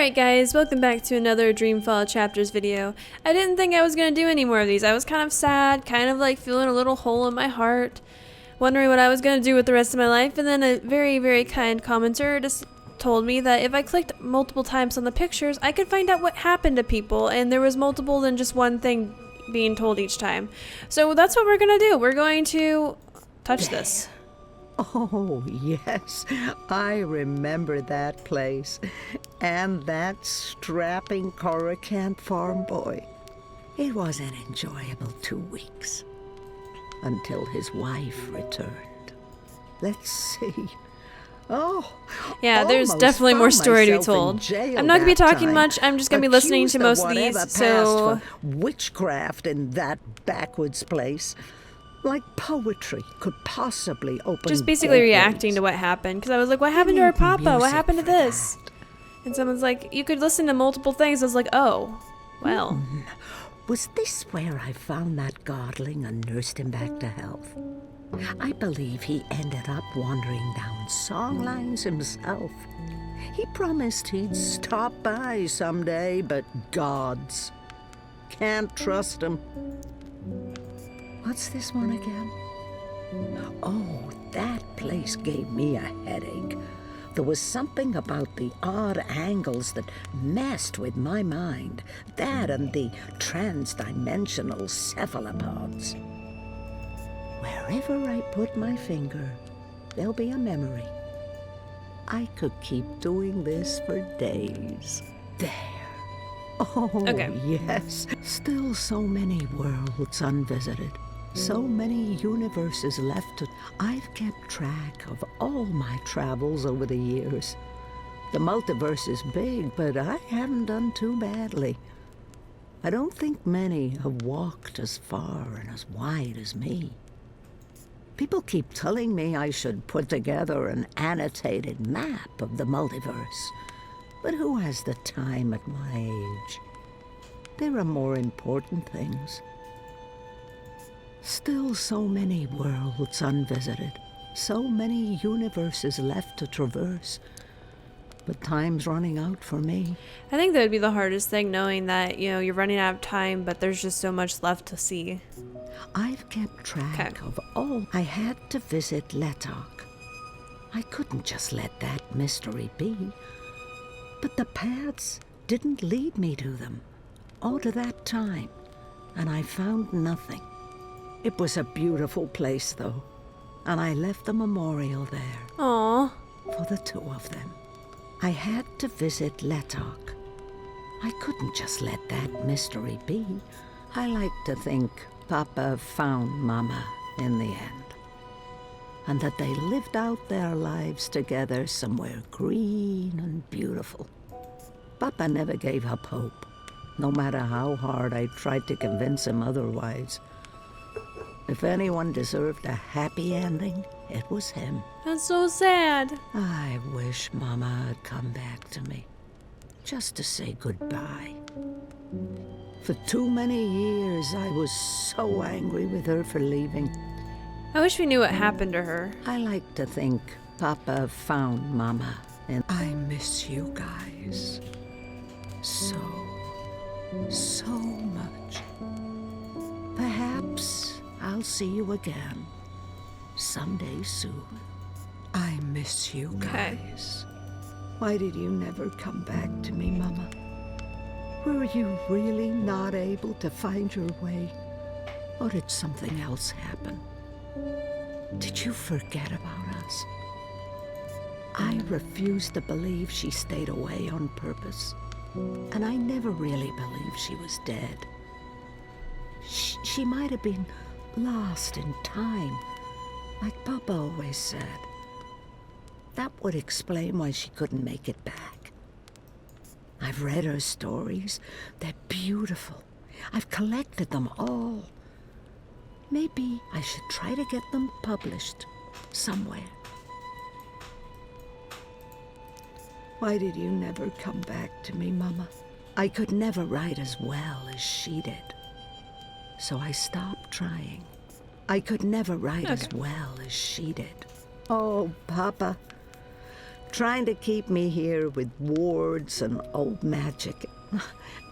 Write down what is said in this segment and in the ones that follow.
Alright guys, welcome back to another Dreamfall chapters video. I didn't think I was going to do any more of these. I was kind of sad, kind of like feeling a little hole in my heart, wondering what I was going to do with the rest of my life, and then a very, very kind commenter just told me that if I clicked multiple times on the pictures, I could find out what happened to people, and there was multiple than just one thing being told each time. So that's what we're going to do. We're going to touch this. Oh, yes, I remember that place. And that strapping Coruscant farm boy. It was an enjoyable 2 weeks. Until his wife returned. Let's see. Oh, yeah, there's definitely more story to be told. I'm not going to be talking much. I'm just going to be listening to most of these, so... witchcraft in that backwoods place. Like poetry could possibly open just basically gateways. Reacting to what happened, because I was like, what happened to our papa? What happened to this? And someone's like, you could listen to multiple things. I was like, oh, well. Was this where I found that godling and nursed him back to health? I believe he ended up wandering down songlines himself. He promised he'd stop by someday, but gods. Can't trust him. What's this one again? Oh, that place gave me a headache. There was something about the odd angles that messed with my mind. That and the trans-dimensional cephalopods. Wherever I put my finger, there'll be a memory. I could keep doing this for days. There. Oh, okay. Yes. Still so many worlds unvisited. So many universes left to... I've kept track of all my travels over the years. The multiverse is big, but I haven't done too badly. I don't think many have walked as far and as wide as me. People keep telling me I should put together an annotated map of the multiverse. But who has the time at my age? There are more important things. Still so many worlds unvisited, so many universes left to traverse. But time's running out for me. I think that would be the hardest thing, knowing that, you know, you're running out of time, but there's just so much left to see. I've kept track of all. I had to visit Letok. I couldn't just let that mystery be. But the paths didn't lead me to them, all to that time, and I found nothing. It was a beautiful place, though, and I left a memorial there. Aww. For the two of them. I had to visit Letok. I couldn't just let that mystery be. I like to think Papa found Mama in the end, and that they lived out their lives together somewhere green and beautiful. Papa never gave up hope, no matter how hard I tried to convince him otherwise. If anyone deserved a happy ending, it was him. That's so sad. I wish Mama had come back to me, just to say goodbye. For too many years, I was so angry with her for leaving. I wish we knew what happened to her. I like to think Papa found Mama, and I miss you guys. So much. Perhaps I'll see you again someday soon. I miss you guys. Why did you never come back to me, Mama? Were you really not able to find your way? Or did something else happen? Did you forget about us? I refuse to believe she stayed away on purpose. And I never really believed she was dead. She might have been lost in time, like Papa always said. That would explain why she couldn't make it back. I've read her stories. They're beautiful. I've collected them all. Maybe I should try to get them published somewhere. Why did you never come back to me, Mama? I could never write as well as she did. So I stopped trying. I could never write as well as she did. Oh, Papa, trying to keep me here with wards and old magic.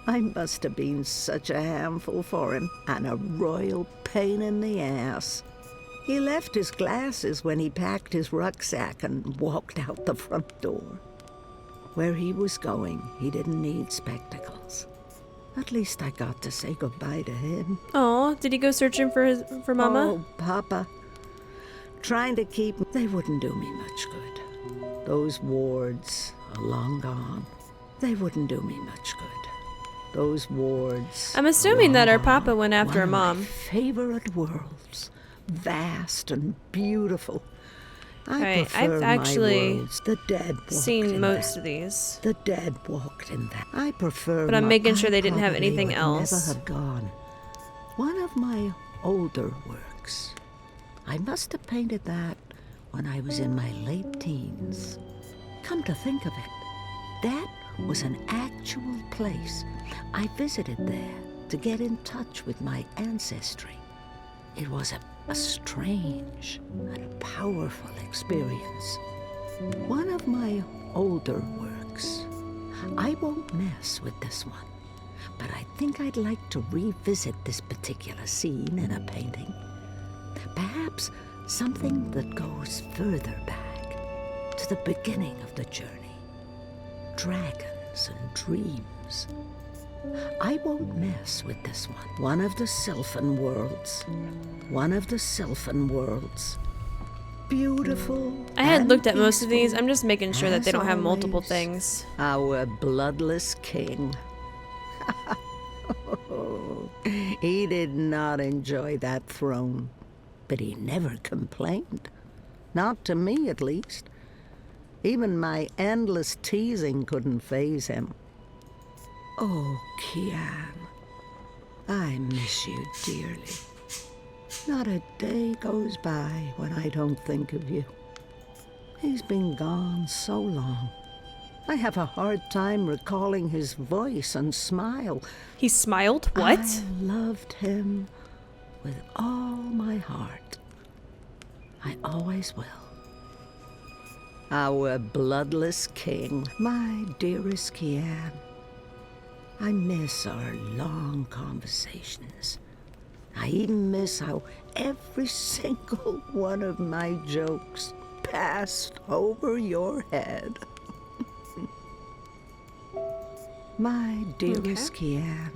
I must have been such a handful for him, and a royal pain in the ass. He left his glasses when he packed his rucksack and walked out the front door. Where he was going, he didn't need spectacles. At least I got to say goodbye to him. Oh, did he go searching for Mama? Oh, Papa. Trying to keep... They wouldn't do me much good. Those wards are long gone. They wouldn't do me much good. Those wards... I'm assuming that our gone. Papa went after her mom. One of my favorite worlds. Vast and beautiful. Alright, prefer I've my actually worlds. The dead walked seen in most them. of these. The dead walked in that. I prefer... But I'm making sure I they didn't have probably anything would else. Never have gone. One of my older works. I must have painted that when I was in my late teens. Come to think of it, that was an actual place. I visited there to get in touch with my ancestry. It was a strange and powerful experience. One of my older works. I won't mess with this one, but I think I'd like to revisit this particular scene in a painting. Perhaps something that goes further back, to the beginning of the journey. Dragons and dreams. I won't mess with this one. One of the Sylphan worlds. One of the Sylphan worlds. Beautiful. I had and looked at most of these. peaceful I'm just making sure that they as don't have multiple always. things. Our bloodless king. He did not enjoy that throne, but he never complained. Not to me, at least. Even my endless teasing couldn't faze him. Oh, Kian, I miss you dearly. Not a day goes by when I don't think of you. He's been gone so long. I have a hard time recalling his voice and smile. He smiled? What? I loved him with all my heart. I always will. Our bloodless king, my dearest Kian. I miss our long conversations. I even miss how every single one of my jokes passed over your head. My dearest Kian.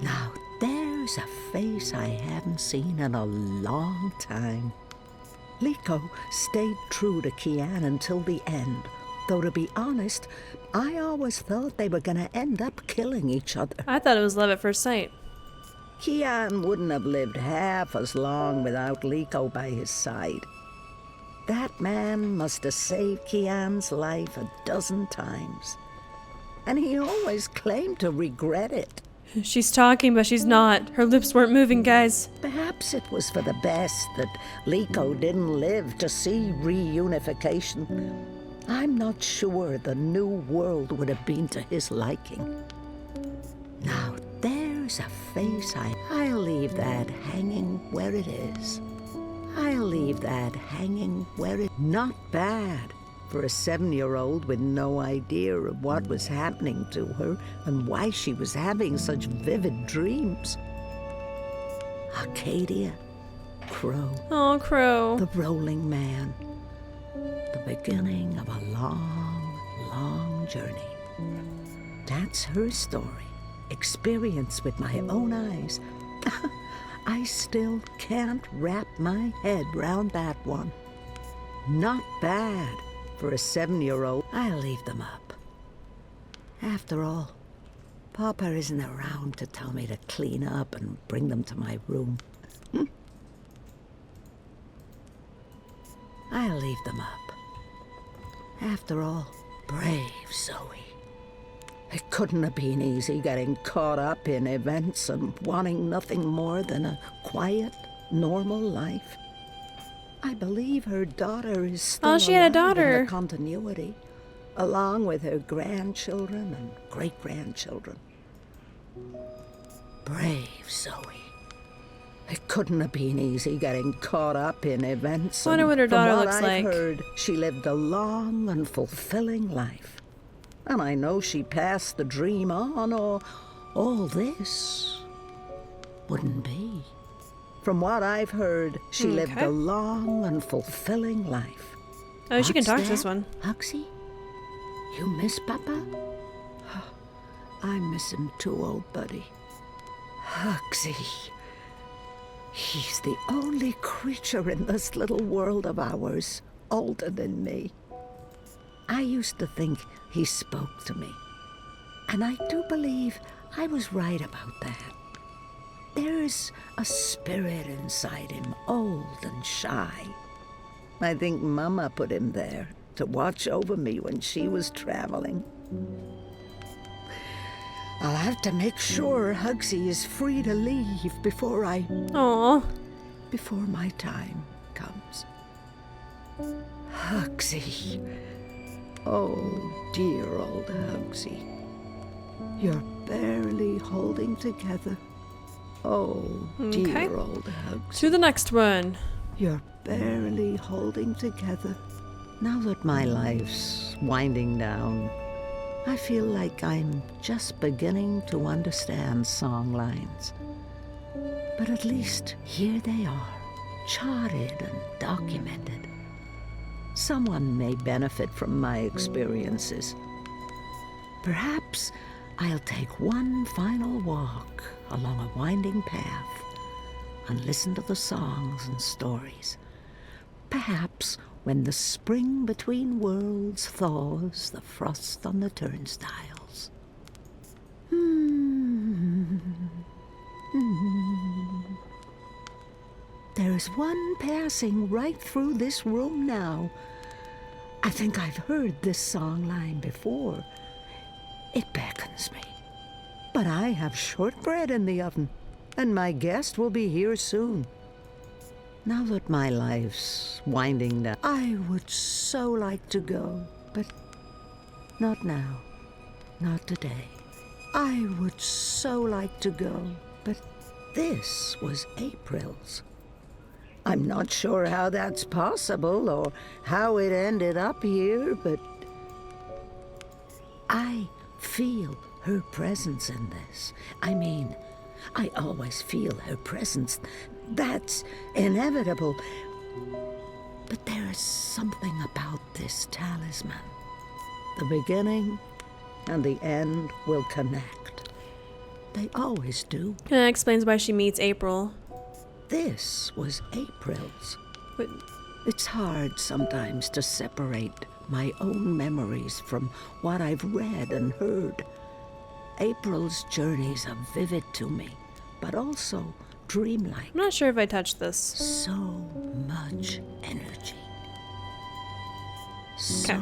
Now there's a face I haven't seen in a long time. Liko stayed true to Kian until the end, though to be honest, I always thought they were gonna end up killing each other. I thought it was love at first sight. Kian wouldn't have lived half as long without Liko by his side. That man must have saved Kian's life a dozen times. And he always claimed to regret it. She's talking, but she's not. Her lips weren't moving, guys. Perhaps it was for the best that Liko didn't live to see reunification. I'm not sure the new world would have been to his liking. Now there's a face I'll leave that hanging where it is. I'll leave that hanging where it... Not bad for a 7-year-old with no idea of what was happening to her and why she was having such vivid dreams. Arcadia, Crow, Oh, Crow. the Rolling Man. The beginning of a long, long journey. That's her story, experienced with my own eyes. I still can't wrap my head round that one. Not bad for a 7-year-old. I'll leave them up. After all, Papa isn't around to tell me to clean up and bring them to my room. I'll leave them up. After all, brave Zoe. It couldn't have been easy getting caught up in events and wanting nothing more than a quiet, normal life. I believe her daughter is still she had a alive in daughter. the continuity, along with her grandchildren and great-grandchildren. Brave Zoe. It couldn't have been easy getting caught up in events. Wonder what her daughter looks From what like. I've heard, she lived a long and fulfilling life. And I know she passed the dream on, or all this wouldn't be. From what I've heard, she lived a long and fulfilling life. Oh, she can What's talk to that, this one. Huxley? You miss Papa? I miss him too, old buddy. Huxley. He's the only creature in this little world of ours older than me. I used to think he spoke to me. And I do believe I was right about that. There's a spirit inside him, old and shy. I think Mama put him there to watch over me when she was traveling. I'll have to make sure Hugsy is free to leave before my time comes. Hugsy. Oh, dear old Hugsy. You're barely holding together. Oh, dear old Hugsy. To the next one. You're barely holding together. Now that my life's winding down, I feel like I'm just beginning to understand song lines. But at least here they are, charted and documented. Someone may benefit from my experiences. Perhaps I'll take one final walk along a winding path and listen to the songs and stories. Perhaps when the spring between worlds thaws the frost on the turnstiles. There's one passing right through this room now. I think I've heard this song line before. It beckons me. But I have shortbread in the oven, and my guest will be here soon. Now that my life's winding down, I would so like to go, but not now, not today. I would so like to go, but this was April's. I'm not sure how that's possible or how it ended up here, but I feel her presence in this. I mean, I always feel her presence. That's inevitable. But there is something about this talisman. The beginning and the end will connect. They always do. That explains why she meets April. This was April's. But It's hard sometimes to separate my own memories from what I've read and heard. April's journeys are vivid to me, but also dreamlike. I'm not sure if I touched this. So much energy. So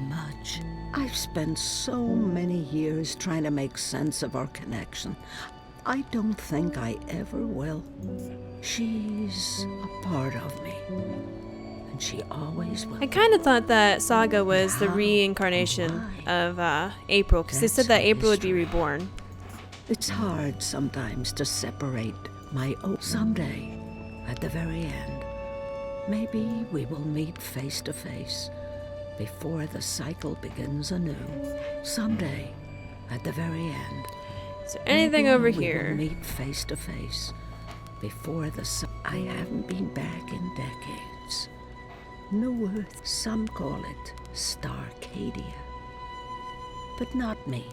much. I've spent so many years trying to make sense of our connection. I don't think I ever will. She's a part of me. And she always will. I kind of thought that Saga was the reincarnation of April, because they said that April would be reborn. It's hard sometimes to separate my own. Someday, at the very end, maybe we will meet face to face before the cycle begins anew. Someday, at the very end. Is there anything over we here? will meet face to face before the. I haven't been back in decades. New Earth, some call it Starcadia, but not me,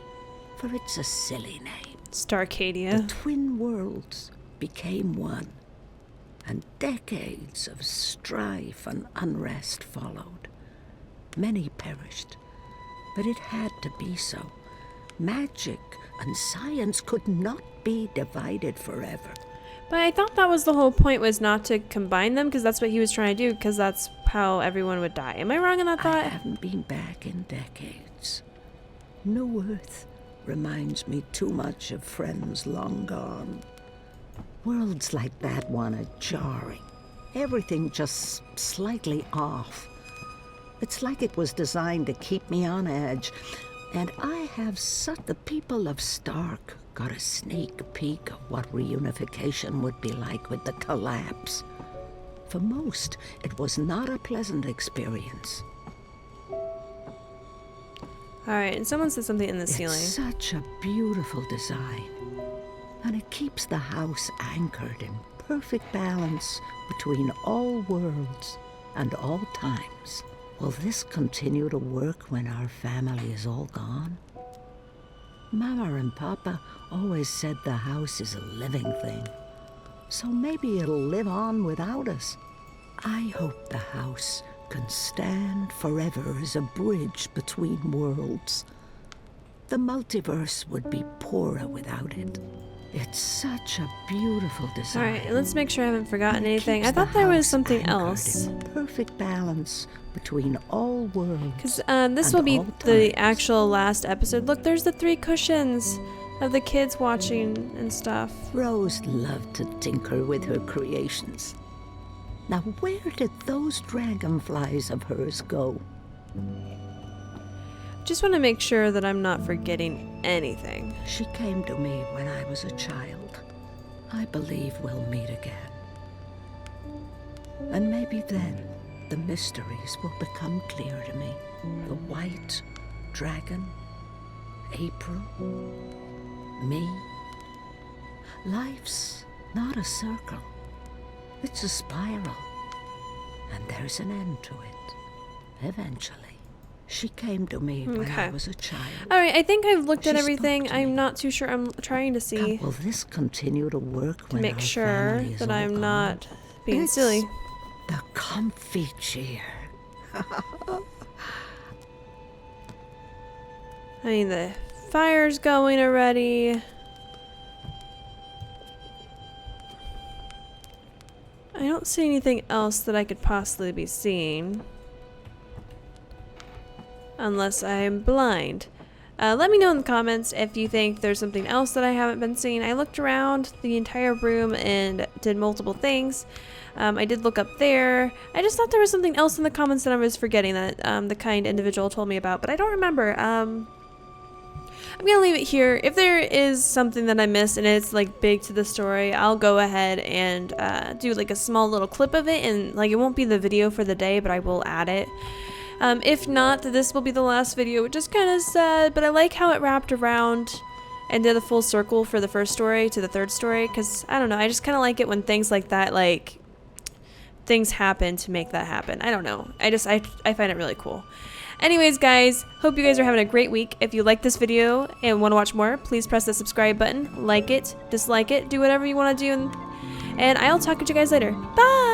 for it's a silly name. Starcadia. The twin worlds became one, and decades of strife and unrest followed. Many perished, but it had to be so. Magic and science could not be divided forever. But I thought that was the whole point, was not to combine them, because that's what he was trying to do, because that's how everyone would die. Am I wrong in that I thought? haven't been back in decades. New Earth reminds me too much of friends long gone. Worlds like that one are jarring. Everything just slightly off. It's like it was designed to keep me on edge. And I have such. The people of Stark got a sneak peek of what reunification would be like with the collapse. For most, it was not a pleasant experience. Alright, and someone said something in the ceiling. It's such a beautiful design, and it keeps the house anchored in perfect balance between all worlds and all times. Will this continue to work when our family is all gone? Mama and Papa always said the house is a living thing, so maybe it'll live on without us. I hope the house can stand forever as a bridge between worlds. The multiverse would be poorer without it. It's such a beautiful design. Alright, let's make sure I haven't forgotten anything. I thought there was something else. Perfect balance between all worlds. Because this will be the actual last episode. Look, there's the 3 cushions of the kids watching and stuff. Rose loved to tinker with her creations. Now, where did those dragonflies of hers go? Just want to make sure that I'm not forgetting anything. She came to me when I was a child. I believe we'll meet again. And maybe then the mysteries will become clear to me. The white dragon, April, me. Life's not a circle. It's a spiral. And there's an end to it. Eventually. She came to me when I was a child. Alright, I think I've looked at She everything. spoke to I'm me. not too sure. I'm trying to see. Will this continue to work To when make our sure family is that all I'm gone? not being It's silly. The comfy chair. I mean, the fire's going already. I don't see anything else that I could possibly be seeing. Unless I'm blind. Let me know in the comments if you think there's something else that I haven't been seeing. I looked around the entire room and did multiple things. I did look up there. I just thought there was something else in the comments that I was forgetting that the kind individual told me about, but I don't remember. I'm gonna leave it here. If there is something that I missed and it's like big to the story, I'll go ahead and do like a small little clip of it, and like it won't be the video for the day, but I will add it. If not, this will be the last video, which is kind of sad, but I like how it wrapped around and did a full circle for the first story to the third story, because I don't know, I just kind of like it when things like that, like things happen to make that happen. I don't know, I find it really cool. Anyways, guys, hope you guys are having a great week. If you like this video and want to watch more, please press the subscribe button, like it, dislike it, do whatever you want to do, and I'll talk to you guys later. Bye!